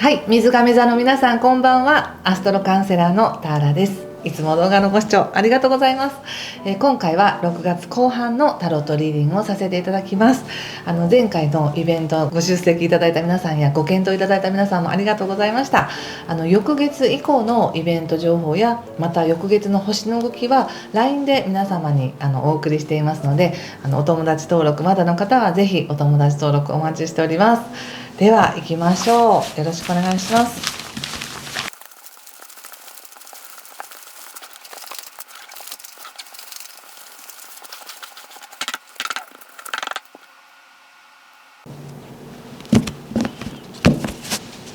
はい、水亀座の皆さんこんばんは。アストロカウンセラーのターラです。いつも動画のご視聴ありがとうございます。今回は6月後半のタロットリーディングをさせていただきます。前回のイベントご出席いただいた皆さんやご検討いただいた皆さんもありがとうございました。翌月以降のイベント情報やまた翌月の星の動きは LINE で皆様にお送りしていますので、お友達登録まだの方はぜひお友達登録お待ちしております。では行きましょう。よろしくお願いします。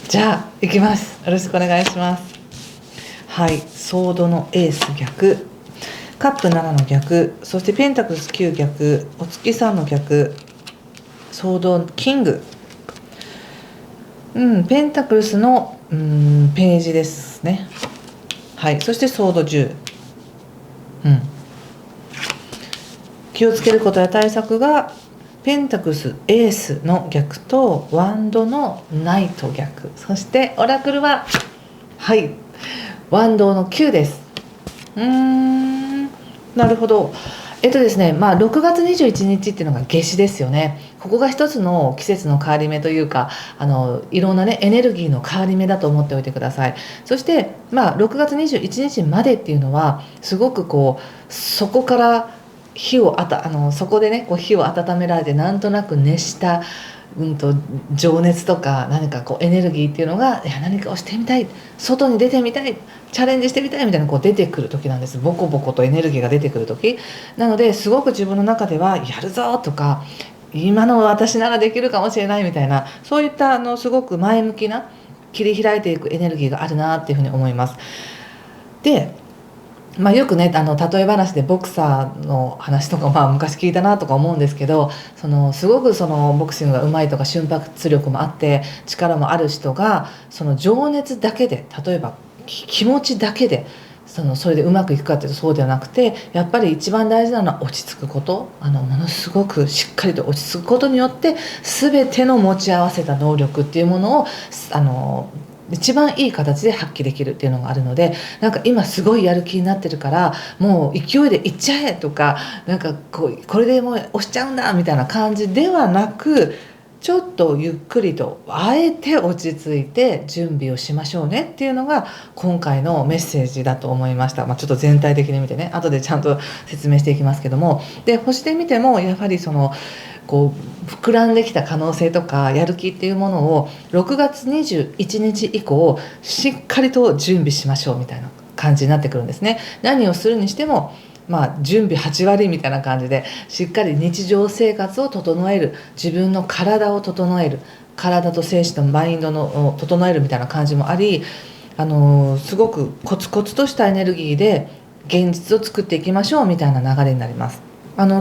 じゃあ行きます。よろしくお願いします。はい、ソードのエース逆、カップ7の逆、そしてペンタクルス9逆、お月3の逆、ソードキング、ペンタクルスのページですね。はい、そしてソード10、気をつけることや対策がペンタクルスエースの逆とワンドのナイト逆、そしてオラクルははいワンドの9です。なるほど。ですね、6月21日っていうのが夏至ですよね。ここが一つの季節の変わり目というか、いろんなねエネルギーの変わり目だと思っておいてください。そして6月21日までっていうのはすごくそこからそこでね火を温められてなんとなく熱した情熱とか何かエネルギーっていうのが何かをしてみたい、外に出てみたい、チャレンジしてみたいみたいな出てくる時なんです。ボコボコとエネルギーが出てくる時なので、すごく自分の中ではやるぞとか今の私ならできるかもしれないみたいな、そういったすごく前向きな切り開いていくエネルギーがあるなっていうふうに思います。でよくね例え話でボクサーの話とか昔聞いたなとか思うんですけど、すごくボクシングがうまいとか瞬発力もあって力もある人がその情熱だけで、例えば気持ちだけでそれでうまくいくかっていうとそうではなくて、やっぱり一番大事なのは落ち着くこと、ものすごくしっかりと落ち着くことによって全ての持ち合わせた能力っていうものを一番いい形で発揮できるっていうのがあるので、なんか今すごいやる気になってるからもう勢いでいっちゃえとか、なんかこれでもう押しちゃうんだみたいな感じではなく、ちょっとゆっくりとあえて落ち着いて準備をしましょうねっていうのが今回のメッセージだと思いました。ちょっと全体的に見てね、後でちゃんと説明していきますけども、で星で見てもやはり膨らんできた可能性とかやる気っていうものを6月21日以降しっかりと準備しましょうみたいな感じになってくるんですね。何をするにしても準備8割みたいな感じでしっかり日常生活を整える、自分の体を整える、体と精神とマインドの整えるみたいな感じもあり、すごくコツコツとしたエネルギーで現実を作っていきましょうみたいな流れになります。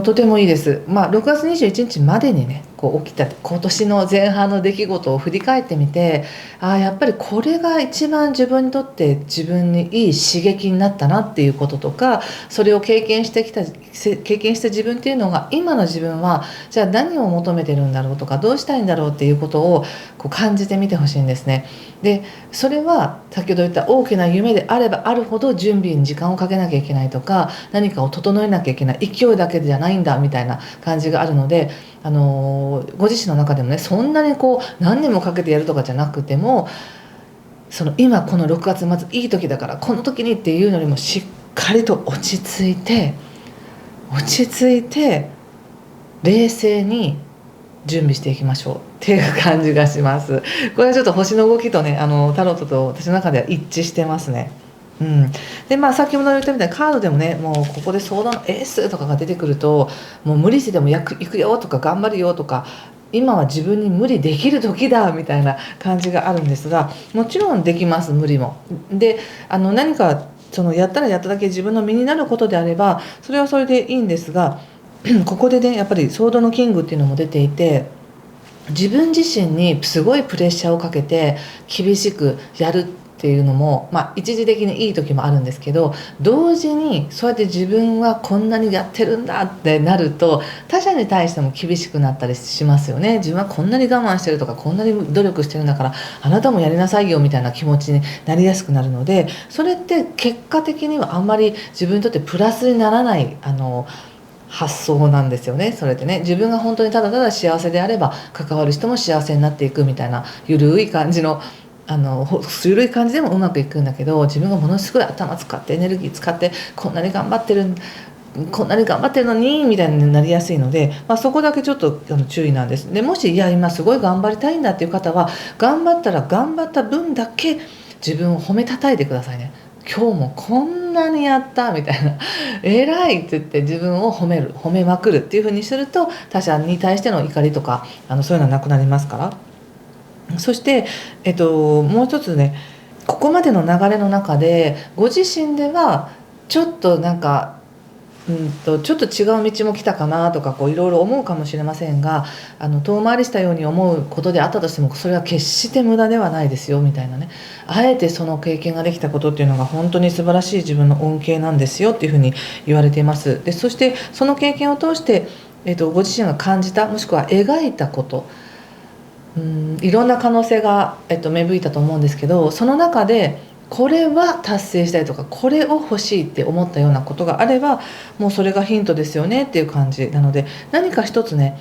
とてもいいです。6月21日までにね起きた今年の前半の出来事を振り返ってみて、やっぱりこれが一番自分にとって自分にいい刺激になったなっていうこととか、それを経験した自分っていうのが今の自分はじゃあ何を求めてるんだろうとかどうしたいんだろうっていうことを感じてみてほしいんですね。でそれは先ほど言った大きな夢であればあるほど準備に時間をかけなきゃいけないとか、何かを整えなきゃいけない勢いだけじゃないんだみたいな感じがあるので、ご自身の中でもねそんなに何年もかけてやるとかじゃなくても、今この6月末いい時だからこの時にっていうのよりもしっかりと落ち着いて冷静に準備していきましょうっていう感じがします。これはちょっと星の動きとねタロットと私の中では一致してますね。で先ほど言ったみたいにカードでもねもうここで相談エースとかが出てくると、もう無理してでも行くよとか頑張るよとか、今は自分に無理できる時だみたいな感じがあるんですが、もちろんできます、無理も。で何かやったらやっただけ自分の身になることであればそれはそれでいいんですがここでねやっぱりソードのキングっていうのも出ていて、自分自身にすごいプレッシャーをかけて厳しくやるっていうのも、一時的にいい時もあるんですけど、同時にそうやって自分はこんなにやってるんだってなると他者に対しても厳しくなったりしますよね。自分はこんなに我慢してるとか、こんなに努力してるんだからあなたもやりなさいよみたいな気持ちになりやすくなるので、それって結果的にはあんまり自分にとってプラスにならない発想なんですよね。それってね、自分が本当にただただ幸せであれば関わる人も幸せになっていくみたいなゆるい感じの緩い感じでもうまくいくんだけど、自分がものすごい頭使ってエネルギー使ってこんなに頑張ってるのにみたいになりやすいので、そこだけちょっと注意なんです。でもし今すごい頑張りたいんだっていう方は、頑張ったら頑張った分だけ自分を褒めたたいてくださいね。今日もこんなにやったみたいな偉いって言って自分を褒めまくるっていう風にすると、他者に対しての怒りとかそういうのはなくなりますから。そして、もう一つね、ここまでの流れの中でご自身ではちょっとちょっと違う道も来たかなとかいろいろ思うかもしれませんが、遠回りしたように思うことであったとしてもそれは決して無駄ではないですよみたいなね、あえてその経験ができたことっていうのが本当に素晴らしい自分の恩恵なんですよっていうふうに言われています。でそしてその経験を通して、ご自身が感じたもしくは描いたこと、いろんな可能性が、芽吹いたと思うんですけど、その中でこれは達成したいとかこれを欲しいって思ったようなことがあれば、もうそれがヒントですよねっていう感じなので、何か一つね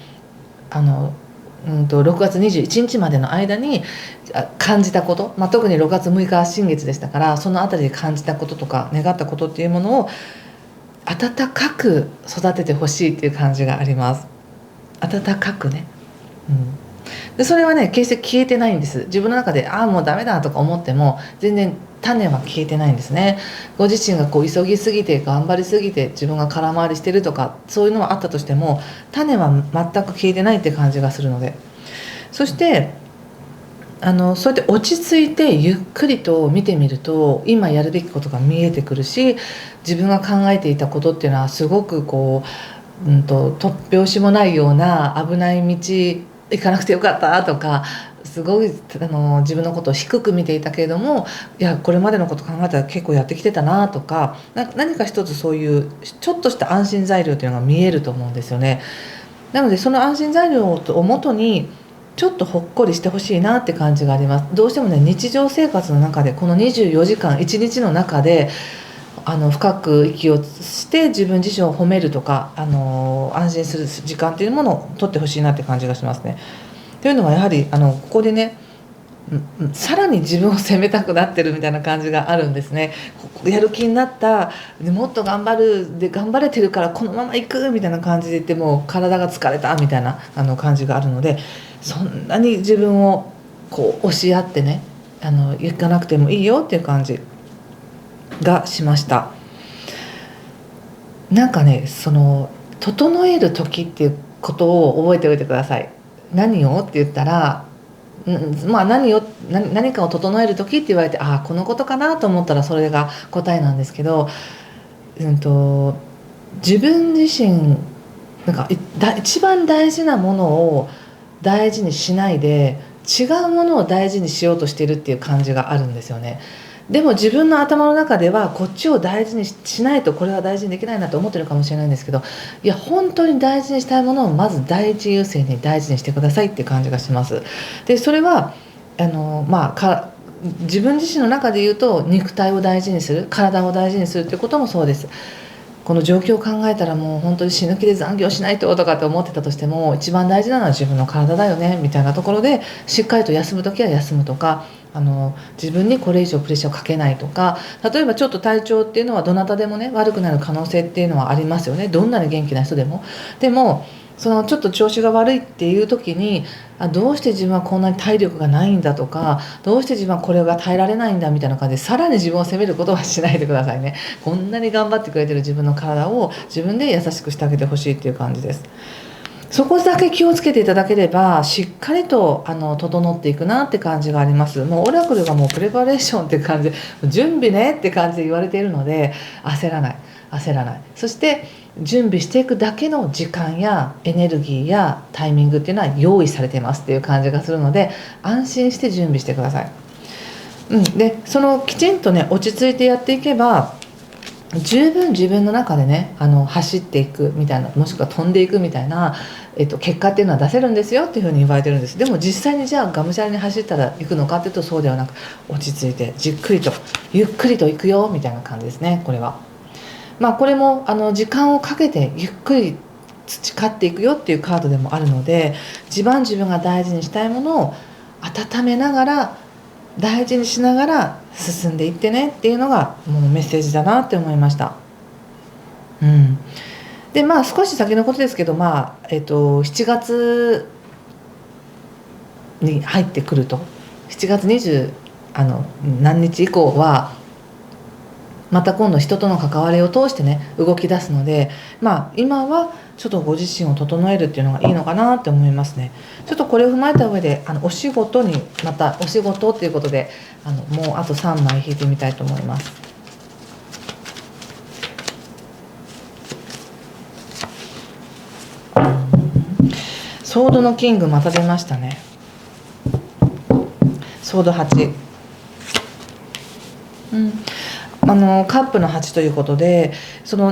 6月21日までの間に感じたこと、特に6月6日は新月でしたから、そのあたりで感じたこととか願ったことっていうものを温かく育ててほしいっていう感じがあります。温かくね、でそれはね決して消えてないんです。自分の中でもうダメだとか思っても全然種は消えてないんですね。ご自身が急ぎすぎて頑張りすぎて自分が空回りしてるとかそういうのはあったとしても、種は全く消えてないって感じがするので、そしてそうやって落ち着いてゆっくりと見てみると今やるべきことが見えてくるし、自分が考えていたことっていうのはすごく突拍子もないような危ない道行かなくてよかったとか、すごい自分のことを低く見ていたけれども、いやこれまでのこと考えたら結構やってきてたなとか、何か一つそういうちょっとした安心材料というのが見えると思うんですよね。なのでその安心材料をもとにちょっとほっこりしてほしいなって感じがあります。どうしてもね、日常生活の中でこの24時間1日の中で深く息をして自分自身を褒めるとか安心する時間っていうものを取ってほしいなって感じがしますね。というのはやはりここでね、さらに自分を責めたくなってるみたいな感じがあるんですね。やる気になったでもっと頑張るで頑張れてるからこのまま行くみたいな感じで言っても体が疲れたみたいな感じがあるので、そんなに自分を押し合ってね行かなくてもいいよっていう感じがしました。なんかね、整える時っていうことを覚えておいてください。何をって言ったら、何かを整える時って言われてこのことかなと思ったらそれが答えなんですけど、自分自身一番大事なものを大事にしないで違うものを大事にしようとしているっていう感じがあるんですよね。でも自分の頭の中ではこっちを大事にしないとこれは大事にできないなと思ってるかもしれないんですけど、いや本当に大事にしたいものをまず第一優先に大事にしてくださいっていう感じがします。でそれは自分自身の中で言うと肉体を大事にする、体を大事にするっていうこともそうです。この状況を考えたらもう本当に死ぬ気で残業しないととかって思ってたとしても、一番大事なのは自分の体だよねみたいなところでしっかりと休む時は休むとか、自分にこれ以上プレッシャーをかけないとか、例えばちょっと体調っていうのはどなたでもね悪くなる可能性っていうのはありますよね。どんなに元気な人でも。でもちょっと調子が悪いっていう時にどうして自分はこんなに体力がないんだとか、どうして自分はこれが耐えられないんだみたいな感じでさらに自分を責めることはしないでくださいね。こんなに頑張ってくれてる自分の体を自分で優しくしてあげてほしいっていう感じです。そこだけ気をつけていただければしっかりと整っていくなって感じがあります。もうオラクルがもうプレパレーションって感じ、準備ねって感じで言われているので焦らない。そして準備していくだけの時間やエネルギーやタイミングっていうのは用意されてますっていう感じがするので、安心して準備してください。でそのきちんとね落ち着いてやっていけば十分自分の中でね走っていくみたいな、もしくは飛んでいくみたいな、結果っていうのは出せるんですよっていうふうに言われてるんです。でも実際にじゃあがむしゃらに走ったら行くのかっていうとそうではなく、落ち着いてじっくりとゆっくりと行くよみたいな感じですね。これはこれも時間をかけてゆっくり培っていくよっていうカードでもあるので、自分が大事にしたいものを温めながら大事にしながら進んでいってねっていうのがもうメッセージだなって思いました。で少し先のことですけど、7月に入ってくると、7月20何日以降はまた今度人との関わりを通してね動き出すので、今はちょっとご自身を整えるっていうのがいいのかなって思いますね。ちょっとこれを踏まえた上でお仕事っていうことでもうあと3枚引いてみたいと思います。ソードのキングまた出ましたね。ソード8、カップの8ということで、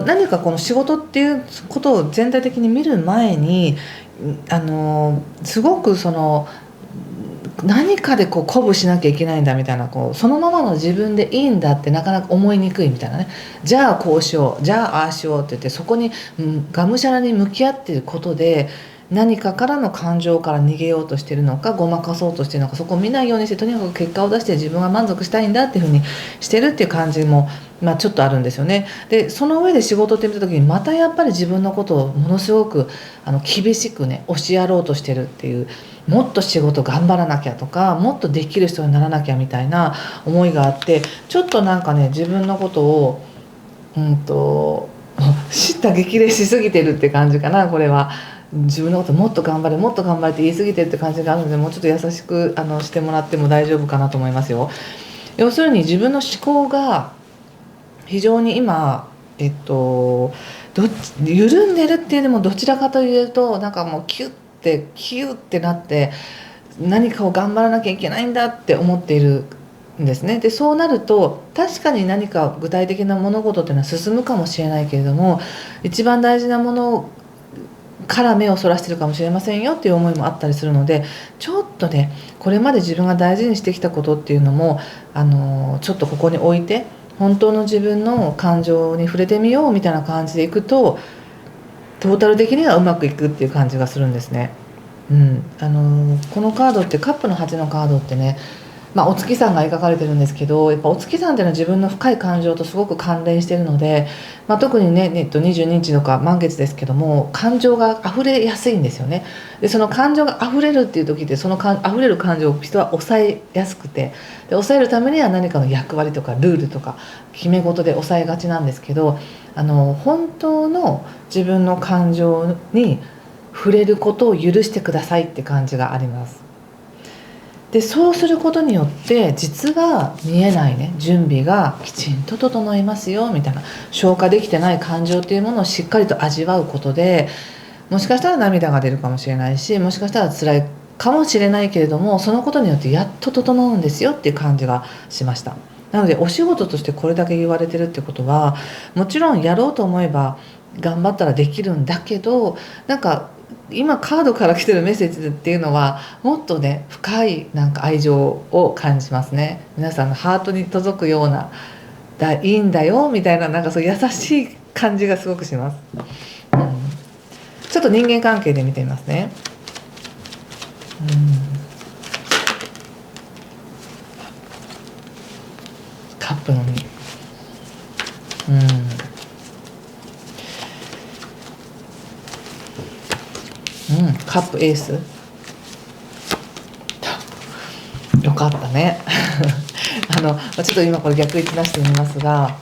何かこの仕事っていうことを全体的に見る前にすごく何かで鼓舞しなきゃいけないんだみたいな、そのままの自分でいいんだってなかなか思いにくいみたいなね。じゃあこうしよう、じゃあああしようって言って、そこにがむしゃらに向き合っていることで何かからの感情から逃げようとしているのか、ごまかそうとしているのか、そこを見ないようにしてとにかく結果を出して自分が満足したいんだっていうふうにしてるっていう感じもちょっとあるんですよね。でその上で仕事って見た時にまたやっぱり自分のことをものすごく厳しくね押しやろうとしてるっていう、もっと仕事頑張らなきゃとか、もっとできる人にならなきゃみたいな思いがあって、ちょっと自分のことを叱咤激励しすぎてるって感じかな。これは自分のこともっと頑張れもっと頑張れって言い過ぎてるって感じがあるので、もうちょっと優しくしてもらっても大丈夫かなと思いますよ。要するに自分の思考が非常に今緩んでるっていうよりも、どちらかというともうキュッてなって何かを頑張らなきゃいけないんだって思っているんですね。でそうなると確かに何か具体的な物事っていうのは進むかもしれないけれども、一番大事なものから目をそらしてるかもしれませんよっていう思いもあったりするので、ちょっとねこれまで自分が大事にしてきたことっていうのもちょっとここに置いて、本当の自分の感情に触れてみようみたいな感じでいくと、トータル的にはうまくいくっていう感じがするんですね。このカードってカップの8のカードってね、お月さんが描かれてるんですけど、やっぱお月さんっていうのは自分の深い感情とすごく関連しているので、特にね22日とか満月ですけども、感情が溢れやすいんですよね。でその感情が溢れるっていう時って、その溢れる感情を人は抑えやすくて、で抑えるためには何かの役割とかルールとか決め事で抑えがちなんですけど、本当の自分の感情に触れることを許してくださいって感じがあります。でそうすることによって実は見えないね準備がきちんと整いますよみたいな、消化できてない感情っていうものをしっかりと味わうことで、もしかしたら涙が出るかもしれないし、もしかしたら辛いかもしれないけれども、そのことによってやっと整うんですよっていう感じがしました。なのでお仕事としてこれだけ言われてるってことは、もちろんやろうと思えば頑張ったらできるんだけど、今カードから来てるメッセージっていうのはもっとね深い愛情を感じますね。皆さんのハートに届くような、いいんだよみたいな、そう優しい感じがすごくします。ちょっと人間関係で見てみますね。カップの2、カップエースよかったねちょっと今これ逆位置出してみますが、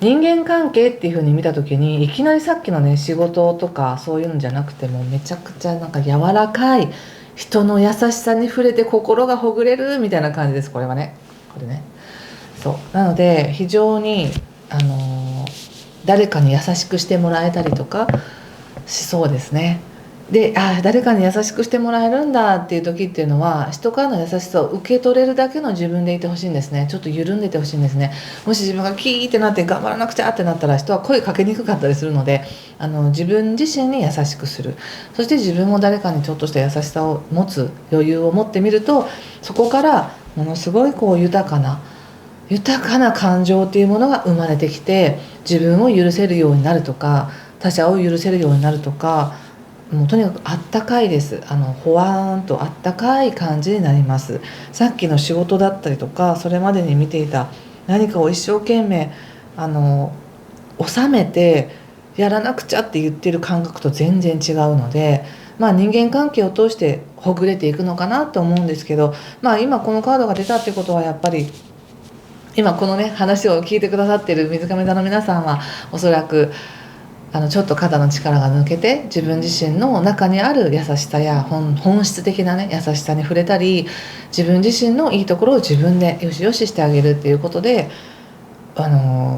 人間関係っていう風に見た時に、いきなりさっきのね仕事とかそういうのじゃなくても、めちゃくちゃ柔らかい人の優しさに触れて心がほぐれるみたいな感じです。これはね、これね、そうなので非常に誰かに優しくしてもらえたりとかしそうですね。で、誰かに優しくしてもらえるんだっていう時っていうのは、人からの優しさを受け取れるだけの自分でいてほしいんですね。ちょっと緩んでてほしいんですね。もし自分がキーってなって頑張らなくちゃってなったら、人は声かけにくかったりするので、自分自身に優しくする。そして自分も誰かにちょっとした優しさを持つ余裕を持ってみると、そこからものすごい豊かな感情っていうものが生まれてきて、自分を許せるようになるとか、他者を許せるようになるとか、もうとにかくあったかいです。ほわーんとあったかい感じになります。さっきの仕事だったりとか、それまでに見ていた何かを一生懸命収めてやらなくちゃって言ってる感覚と全然違うので、人間関係を通してほぐれていくのかなと思うんですけど、今このカードが出たってことは、やっぱり今このね話を聞いてくださっている水亀座の皆さんは、おそらくちょっと肩の力が抜けて、自分自身の中にある優しさや本質的なね優しさに触れたり、自分自身のいいところを自分でよしよししてあげるっていうことで、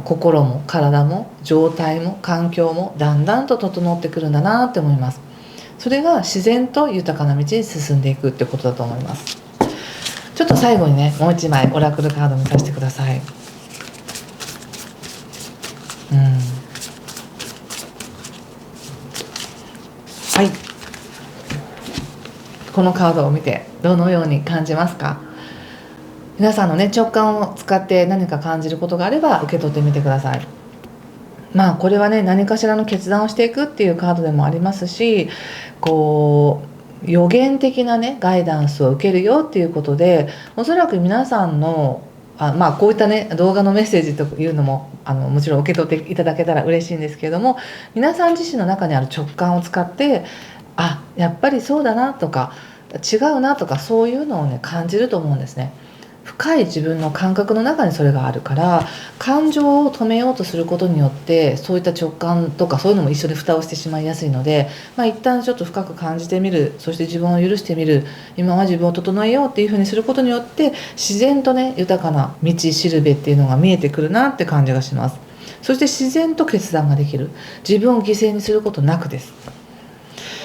心も体も状態も環境もだんだんと整ってくるんだなって思います。それが自然と豊かな道に進んでいくってことだと思います。ちょっと最後にね、もう一枚オラクルカード見させてください。はい、このカードを見てどのように感じますか？皆さんのね直感を使って何か感じることがあれば受け取ってみてください。これはね、何かしらの決断をしていくっていうカードでもありますし、予言的なねガイダンスを受けるよっていうことで、おそらく皆さんのこういったね動画のメッセージというのももちろん受け取っていただけたら嬉しいんですけれども、皆さん自身の中にある直感を使って、やっぱりそうだなとか違うなとか、そういうのをね感じると思うんですね。深い自分の感覚の中にそれがあるから、感情を止めようとすることによってそういった直感とかそういうのも一緒に蓋をしてしまいやすいので、一旦ちょっと深く感じてみる、そして自分を許してみる、今は自分を整えようっていうふうにすることによって、自然とね豊かな道しるべっていうのが見えてくるなって感じがします。そして自然と決断ができる、自分を犠牲にすることなくです。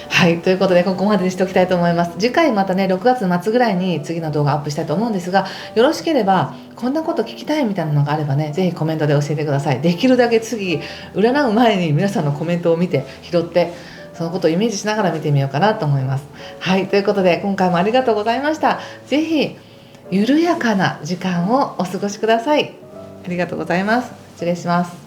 はい、ということでここまでにしておきたいと思います。次回またね6月末ぐらいに次の動画アップしたいと思うんですが、よろしければこんなこと聞きたいみたいなのがあればね、ぜひコメントで教えてください。できるだけ次占う前に皆さんのコメントを見て拾って、そのことをイメージしながら見てみようかなと思います。はい、ということで今回もありがとうございました。ぜひ緩やかな時間をお過ごしください。ありがとうございます。失礼します。